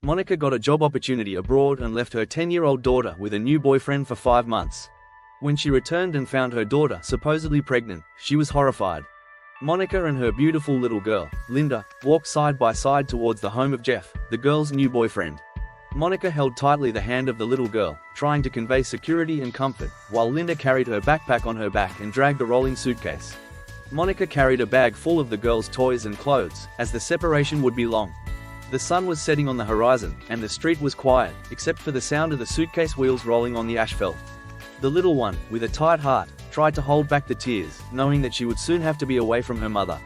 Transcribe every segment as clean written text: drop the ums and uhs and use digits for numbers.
Monica got a job opportunity abroad and left her 10-year-old daughter with a new boyfriend for 5 months. When she returned and found her daughter supposedly pregnant, she was horrified. Monica and her beautiful little girl, Linda, walked side by side towards the home of Jeff, the girl's new boyfriend. Monica held tightly the hand of the little girl, trying to convey security and comfort, while Linda carried her backpack on her back and dragged a rolling suitcase. Monica carried a bag full of the girl's toys and clothes, as the separation would be long. The sun was setting on the horizon, and the street was quiet, except for the sound of the suitcase wheels rolling on the asphalt. The little one, with a tight heart, tried to hold back the tears, knowing that she would soon have to be away from her mother.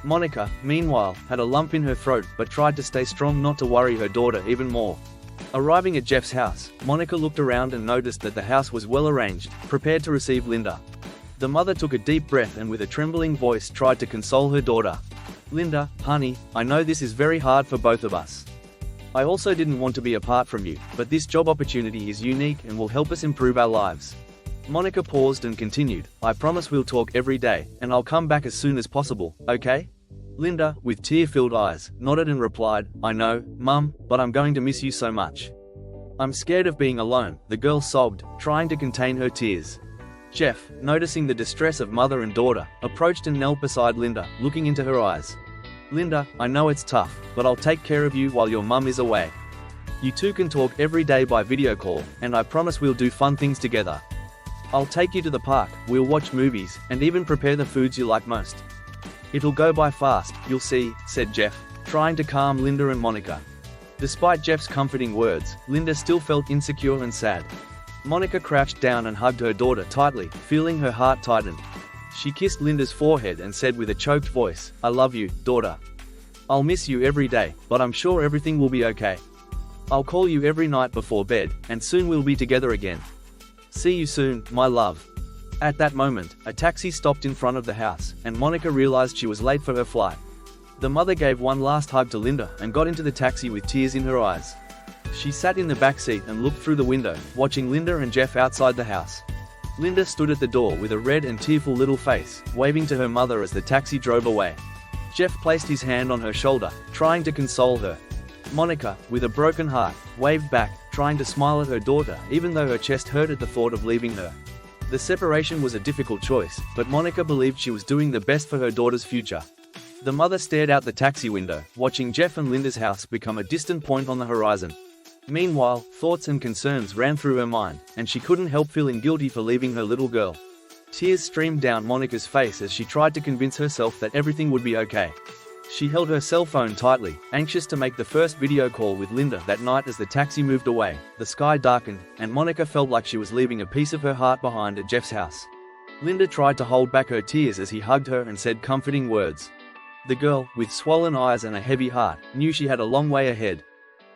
Monica, meanwhile, had a lump in her throat but tried to stay strong not to worry her daughter even more. Arriving at Jeff's house, Monica looked around and noticed that the house was well arranged, prepared to receive Linda. The mother took a deep breath and with a trembling voice tried to console her daughter. "Linda, honey, I know this is very hard for both of us. I also didn't want to be apart from you, but this job opportunity is unique and will help us improve our lives." Monica paused and continued, "I promise we'll talk every day, and I'll come back as soon as possible, okay?" Linda, with tear-filled eyes, nodded and replied, "I know, Mum, but I'm going to miss you so much. I'm scared of being alone," the girl sobbed, trying to contain her tears. Jeff, noticing the distress of mother and daughter, approached and knelt beside Linda, looking into her eyes. "Linda, I know it's tough, but I'll take care of you while your mum is away. You two can talk every day by video call, and I promise we'll do fun things together. I'll take you to the park, we'll watch movies, and even prepare the foods you like most. It'll go by fast, you'll see," said Jeff, trying to calm Linda and Monica. Despite Jeff's comforting words, Linda still felt insecure and sad. Monica crouched down and hugged her daughter tightly, feeling her heart tighten. She kissed Linda's forehead and said with a choked voice, "I love you, daughter. I'll miss you every day, but I'm sure everything will be okay. I'll call you every night before bed, and soon we'll be together again. See you soon, my love." At that moment, a taxi stopped in front of the house, and Monica realized she was late for her flight. The mother gave one last hug to Linda and got into the taxi with tears in her eyes. She sat in the back seat and looked through the window, watching Linda and Jeff outside the house. Linda stood at the door with a red and tearful little face, waving to her mother as the taxi drove away. Jeff placed his hand on her shoulder, trying to console her. Monica, with a broken heart, waved back, trying to smile at her daughter even though her chest hurt at the thought of leaving her. The separation was a difficult choice, but Monica believed she was doing the best for her daughter's future. The mother stared out the taxi window, watching Jeff and Linda's house become a distant point on the horizon. Meanwhile, thoughts and concerns ran through her mind, and she couldn't help feeling guilty for leaving her little girl. Tears streamed down Monica's face as she tried to convince herself that everything would be okay. She held her cell phone tightly, anxious to make the first video call with Linda that night. As the taxi moved away, the sky darkened, and Monica felt like she was leaving a piece of her heart behind at Jeff's house. Linda tried to hold back her tears as he hugged her and said comforting words. The girl, with swollen eyes and a heavy heart, knew she had a long way ahead.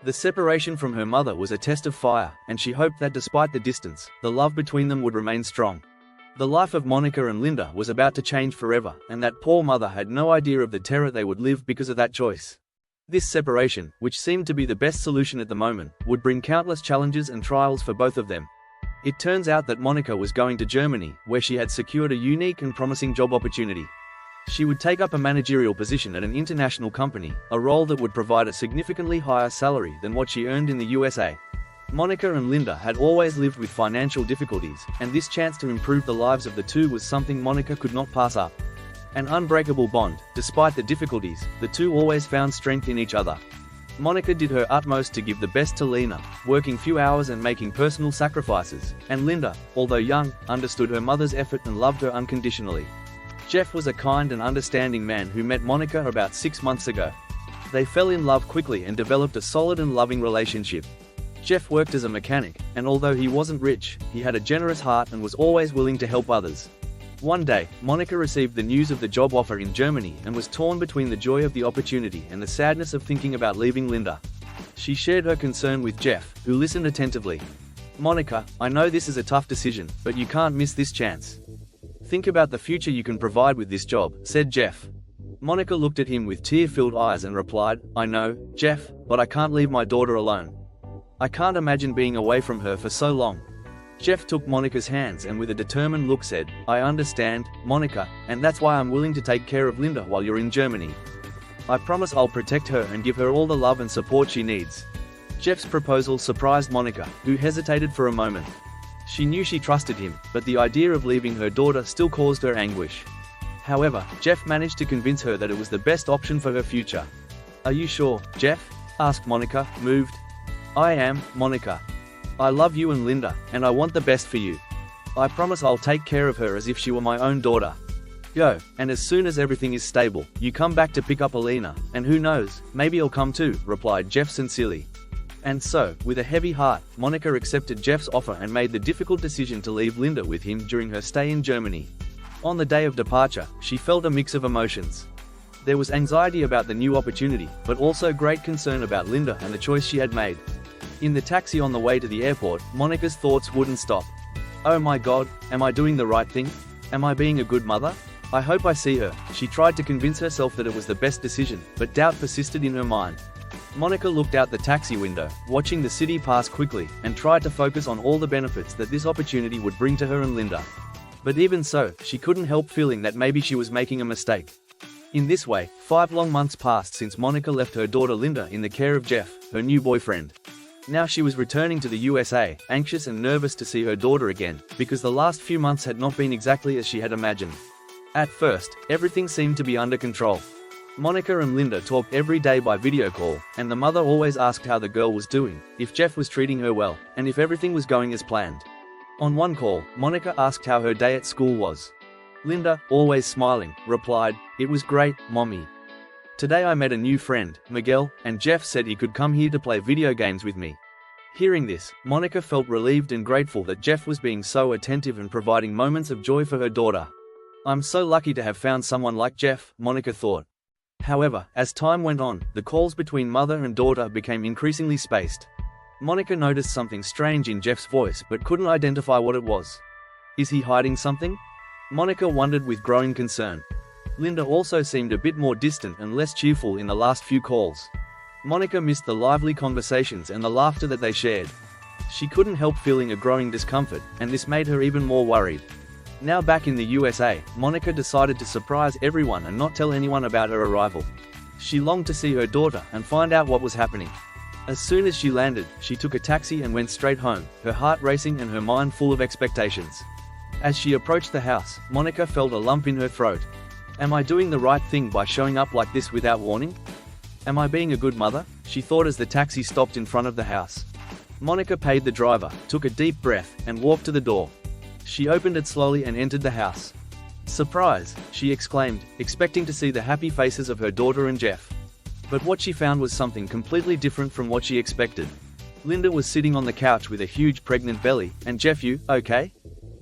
The separation from her mother was a test of fire, and she hoped that despite the distance, the love between them would remain strong. The life of Monica and Linda was about to change forever, and that poor mother had no idea of the terror they would live because of that choice. This separation, which seemed to be the best solution at the moment, would bring countless challenges and trials for both of them. It turns out that Monica was going to Germany, where she had secured a unique and promising job opportunity. She would take up a managerial position at an international company, a role that would provide a significantly higher salary than what she earned in the USA. Monica and Linda had always lived with financial difficulties, and this chance to improve the lives of the two was something Monica could not pass up. An unbreakable bond, despite the difficulties, the two always found strength in each other. Monica did her utmost to give the best to Lena, working few hours and making personal sacrifices, and Linda, although young, understood her mother's effort and loved her unconditionally. Jeff was a kind and understanding man who met Monica about 6 months ago. They fell in love quickly and developed a solid and loving relationship. Jeff worked as a mechanic, and although he wasn't rich, he had a generous heart and was always willing to help others. One day, Monica received the news of the job offer in Germany and was torn between the joy of the opportunity and the sadness of thinking about leaving Linda. She shared her concern with Jeff, who listened attentively. "Monica, I know this is a tough decision, but you can't miss this chance. Think about the future you can provide with this job," said Jeff. Monica looked at him with tear-filled eyes and replied, "I know, Jeff, but I can't leave my daughter alone. I can't imagine being away from her for so long." Jeff took Monica's hands and with a determined look said, "I understand, Monica, and that's why I'm willing to take care of Linda while you're in Germany. I promise I'll protect her and give her all the love and support she needs." Jeff's proposal surprised Monica, who hesitated for a moment. She knew she trusted him, but the idea of leaving her daughter still caused her anguish. However, Jeff managed to convince her that it was the best option for her future. "Are you sure, Jeff?" asked Monica, moved. "I am, Monica. I love you and Linda, and I want the best for you. I promise I'll take care of her as if she were my own daughter. Go, and as soon as everything is stable, you come back to pick up Alina, and who knows, maybe I'll come too," replied Jeff sincerely. And so, with a heavy heart, Monica accepted Jeff's offer and made the difficult decision to leave Linda with him during her stay in Germany. On the day of departure, she felt a mix of emotions. There was anxiety about the new opportunity, but also great concern about Linda and the choice she had made. In the taxi on the way to the airport, Monica's thoughts wouldn't stop. "Oh my God, am I doing the right thing? Am I being a good mother? I hope I see her." She tried to convince herself that it was the best decision, but doubt persisted in her mind. Monica looked out the taxi window, watching the city pass quickly, and tried to focus on all the benefits that this opportunity would bring to her and Linda. But even so, she couldn't help feeling that maybe she was making a mistake. In this way, 5 long months passed since Monica left her daughter Linda in the care of Jeff, her new boyfriend. Now she was returning to the USA, anxious and nervous to see her daughter again, because the last few months had not been exactly as she had imagined. At first, everything seemed to be under control. Monica and Linda talked every day by video call, and the mother always asked how the girl was doing, if Jeff was treating her well, and if everything was going as planned. On one call, Monica asked how her day at school was. Linda, always smiling, replied, "It was great, Mommy. Today I met a new friend, Miguel, and Jeff said he could come here to play video games with me." Hearing this, Monica felt relieved and grateful that Jeff was being so attentive and providing moments of joy for her daughter. "I'm so lucky to have found someone like Jeff," Monica thought. However, as time went on, the calls between mother and daughter became increasingly spaced. Monica noticed something strange in Jeff's voice but couldn't identify what it was. Is he hiding something? Monica wondered with growing concern. Linda also seemed a bit more distant and less cheerful in the last few calls. Monica missed the lively conversations and the laughter that they shared. She couldn't help feeling a growing discomfort, and this made her even more worried. Now back in the USA, Monica decided to surprise everyone and not tell anyone about her arrival. She longed to see her daughter and find out what was happening. As soon as she landed, she took a taxi and went straight home, her heart racing and her mind full of expectations. As she approached the house, Monica felt a lump in her throat. Am I doing the right thing by showing up like this without warning? Am I being a good mother? She thought as the taxi stopped in front of the house. Monica paid the driver, took a deep breath, and walked to the door. She opened it slowly and entered the house. "Surprise!" she exclaimed, expecting to see the happy faces of her daughter and Jeff. But what she found was something completely different from what she expected. Linda was sitting on the couch with a huge pregnant belly, and "Jeff, you okay?"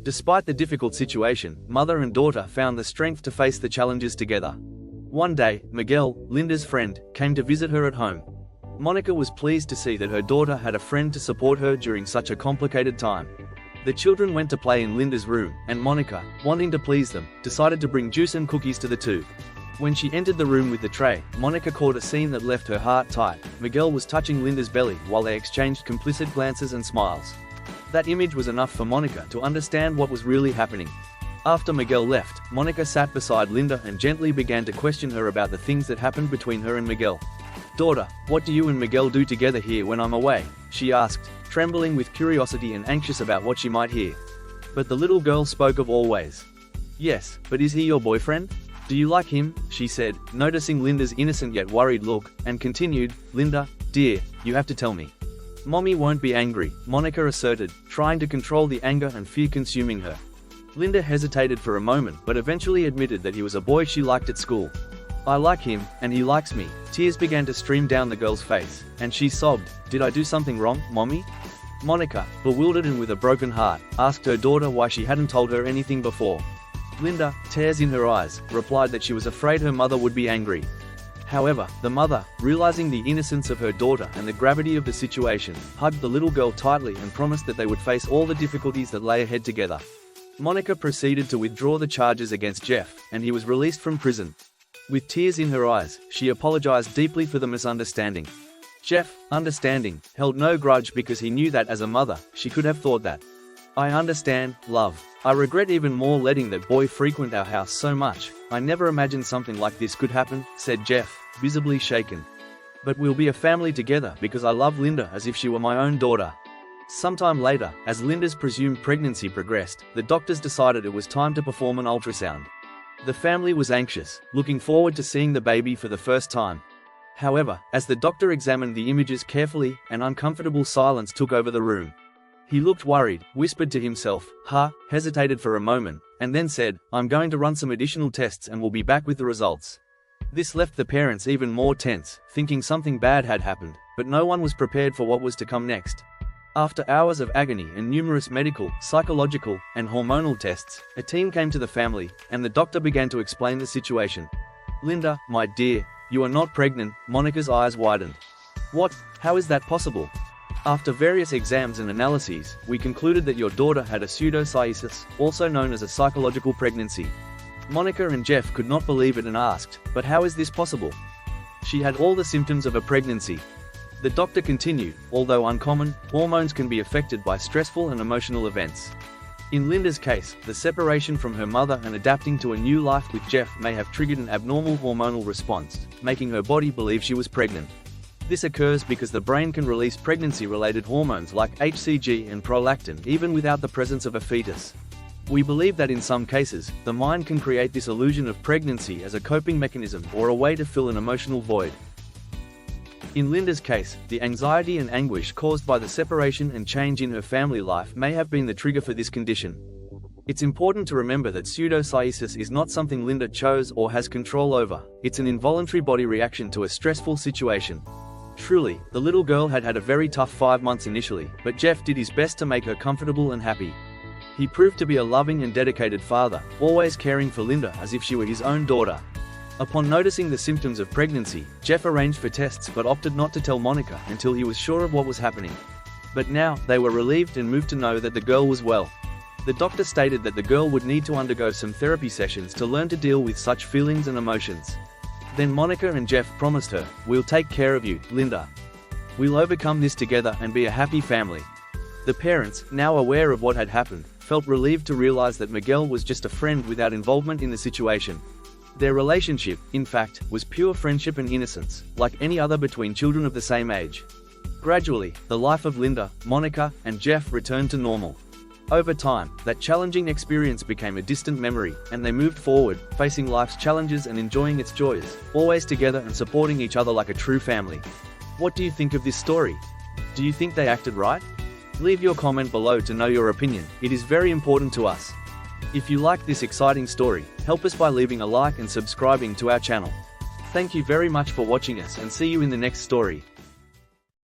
Despite the difficult situation, mother and daughter found the strength to face the challenges together. One day, Miguel, Linda's friend, came to visit her at home. Monica was pleased to see that her daughter had a friend to support her during such a complicated time. The children went to play in Linda's room, and Monica, wanting to please them, decided to bring juice and cookies to the two. When she entered the room with the tray, Monica caught a scene that left her heart tight. Miguel was touching Linda's belly while they exchanged complicit glances and smiles. That image was enough for Monica to understand what was really happening. After Miguel left, Monica sat beside Linda and gently began to question her about the things that happened between her and Miguel. "Daughter, what do you and Miguel do together here when I'm away?" she asked, trembling with curiosity and anxious about what she might hear. But the little girl spoke of always. "Yes, but is he your boyfriend? Do you like him?" she said, noticing Linda's innocent yet worried look, and continued, "Linda, dear, you have to tell me." "Mommy won't be angry," Monica asserted, trying to control the anger and fear consuming her. Linda hesitated for a moment but eventually admitted that he was a boy she liked at school. "I like him, and he likes me." Tears began to stream down the girl's face, and she sobbed, "Did I do something wrong, Mommy?" Monica, bewildered and with a broken heart, asked her daughter why she hadn't told her anything before. Linda, tears in her eyes, replied that she was afraid her mother would be angry. However, the mother, realizing the innocence of her daughter and the gravity of the situation, hugged the little girl tightly and promised that they would face all the difficulties that lay ahead together. Monica proceeded to withdraw the charges against Jeff, and he was released from prison. With tears in her eyes, she apologized deeply for the misunderstanding. Jeff, understanding, held no grudge because he knew that as a mother, she could have thought that. "I understand, love. I regret even more letting that boy frequent our house so much. I never imagined something like this could happen," said Jeff, visibly shaken. But we'll be a family together because I love Linda as if she were my own daughter. Sometime later, as Linda's presumed pregnancy progressed, the doctors decided it was time to perform an ultrasound. The family was anxious, looking forward to seeing the baby for the first time. However, as the doctor examined the images carefully, an uncomfortable silence took over the room. He looked worried, whispered to himself, hesitated for a moment, and then said, "I'm going to run some additional tests and we'll be back with the results." This left the parents even more tense, thinking something bad had happened, but no one was prepared for what was to come next. After hours of agony and numerous medical, psychological, and hormonal tests, a team came to the family, and the doctor began to explain the situation. "Linda, my dear, you are not pregnant." Monica's eyes widened. "What? How is that possible? After various exams and analyses, we concluded that your daughter had a pseudocyesis, also known as a psychological pregnancy." Monica and Jeff could not believe it and asked, "But how is this possible? She had all the symptoms of a pregnancy." The doctor continued, "Although uncommon, hormones can be affected by stressful and emotional events. In Linda's case, the separation from her mother and adapting to a new life with Jeff may have triggered an abnormal hormonal response, making her body believe she was pregnant. This occurs because the brain can release pregnancy-related hormones like HCG and prolactin even without the presence of a fetus. We believe that in some cases, the mind can create this illusion of pregnancy as a coping mechanism or a way to fill an emotional void." In Linda's case, the anxiety and anguish caused by the separation and change in her family life may have been the trigger for this condition. It's important to remember that pseudocyesis is not something Linda chose or has control over. It's an involuntary body reaction to a stressful situation. Truly, the little girl had had a very tough 5 months initially, but Jeff did his best to make her comfortable and happy. He proved to be a loving and dedicated father, always caring for Linda as if she were his own daughter. Upon noticing the symptoms of pregnancy, Jeff arranged for tests but opted not to tell Monica until he was sure of what was happening. But now, they were relieved and moved to know that the girl was well. The doctor stated that the girl would need to undergo some therapy sessions to learn to deal with such feelings and emotions. Then Monica and Jeff promised her, "We'll take care of you, Linda. We'll overcome this together and be a happy family." The parents, now aware of what had happened, felt relieved to realize that Miguel was just a friend without involvement in the situation. Their relationship, in fact, was pure friendship and innocence, like any other between children of the same age. Gradually, the life of Linda, Monica, and Jeff returned to normal. Over time, that challenging experience became a distant memory, and they moved forward, facing life's challenges and enjoying its joys, always together and supporting each other like a true family. What do you think of this story? Do you think they acted right? Leave your comment below to know your opinion. It is very important to us. If you like this exciting story, help us by leaving a like and subscribing to our channel. Thank you very much for watching us and see you in the next story.